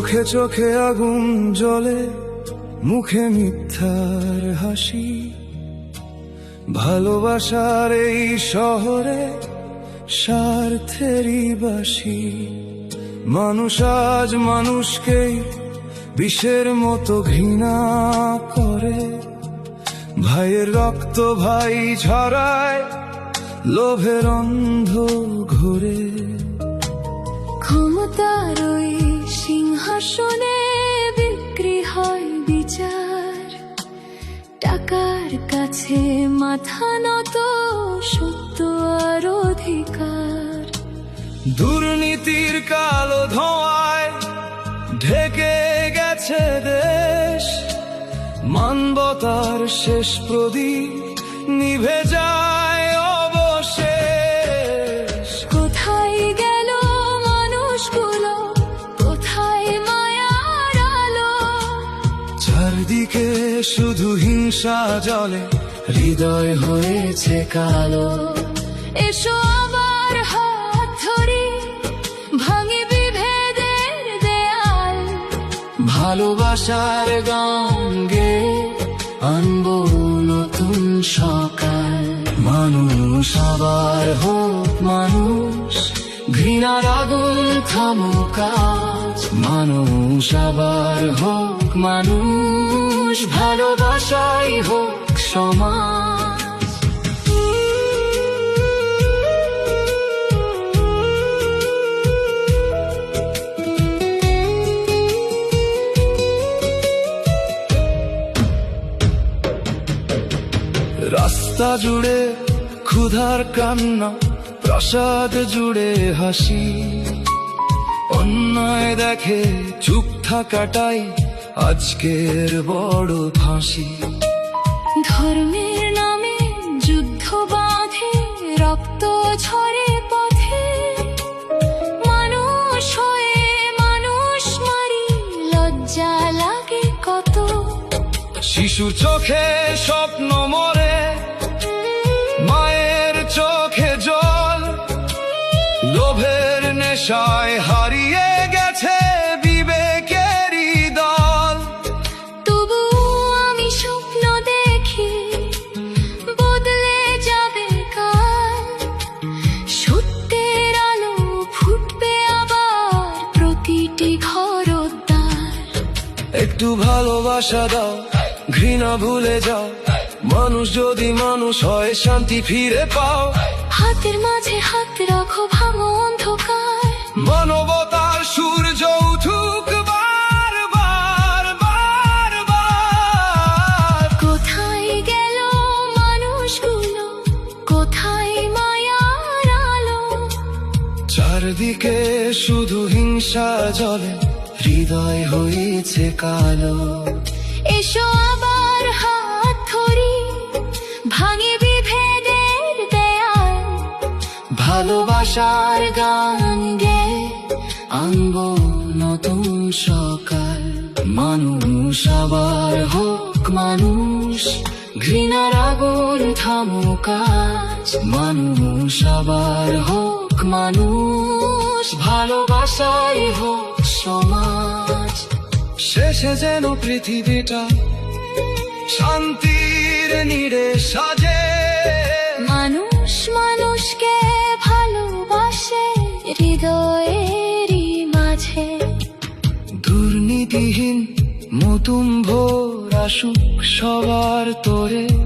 চোখে চোখে আগুন জ্বলে, মুখে মিথ্যার হাসি। ভালোবাসার এই শহরে স্বার্থেরই বাসি। মানুষ আজ মানুষকে বিষের মতো ঘৃণা করে। ভাইয়ের রক্ত ভাই ঝরায়, লোভের অন্ধ ঘুরে। ক্ষমতার ওই সিংহাসনে বিক্রি হয় বিচার। টাকার কাছে মাথা নত সত্য আর অধিকার। দুর্নীতির কালো ধোঁয়ায় ঢেকে গেছে দেশ। মানবতার শেষ প্রদীপ নিভে যায় অবশেষ। কোথায় গেল মানুষগুলো, কোথায় মায়ার আলো? চারদিকে শুধু হিংসা জলে, হৃদয় হয়েছে কালো। এসো আবার হাত ধরি, ভাঙি বিভেদের দেয়াল। ভালোবাসার গান গে আনবো নতুন সকাল। মানুষ আবার হোক মানুষ, ঘৃণার আগুন থামুক আজ। মানুষ আবার হোক মানুষ, ভালোবাসাই হোক সমাজ। রাস্তা জুড়ে ক্ষুধার কান্না, প্রাসাদ জুড়ে হাসি। অন্যায় দেখে চুপ থাকাটাই আজকের বড় ফাঁসি। ধর্মের নামে যুদ্ধ বাঁধে, রক্ত ঝরে পথে। মানুষ হয়ে মানুষ মারি, লজ্জা লাগে কত। শিশুর চোখে স্বপ্ন মরে, মায়ের চোখে জল। লোভের নেশায় হারিয়ে গেছে বিবেকেরই দল। তবু আমি স্বপ্ন দেখি, বদলে যাবে কাল। সত্যের আলো ফুটবে আবার প্রতিটি ঘরদ্বার। একটু ভালোবাসা দাও, ঘৃণা ভুলে যাও। মানুষ যদি মানুষ হয়, শান্তি ফিরে পাও। হাতের মাঝে হাত রাখো, ভাঙো অন্ধকার। মানবতার সূর্য উঠুক বার বার বার বার। কোথায় গেল মানুষগুলো, কোথায় মায়ার আলো? চারদিকে শুধু হিংসা জলে, হৃদয় হয়েছে কালো। এসো আবার হাত ধরি, ভাঙি বিভেদের দেয়াল। ভালোবাসার গান গে আনবো নতুন সকাল। মানুষ আবার হোক মানুষ, ঘৃণার আগুন থামুক আজ। মানুষ আবার হোক মানুষ, ভালোবাসাই হোক সমাজ। শেষে যেন পৃথিবীটা শান্তির নীড়ে সাজে। মানুষ মানুষকে ভালোবাসে হৃদয়েরই মাঝে। দুর্নীতিহীন নতুন ভোর আসুক সবার তোরে।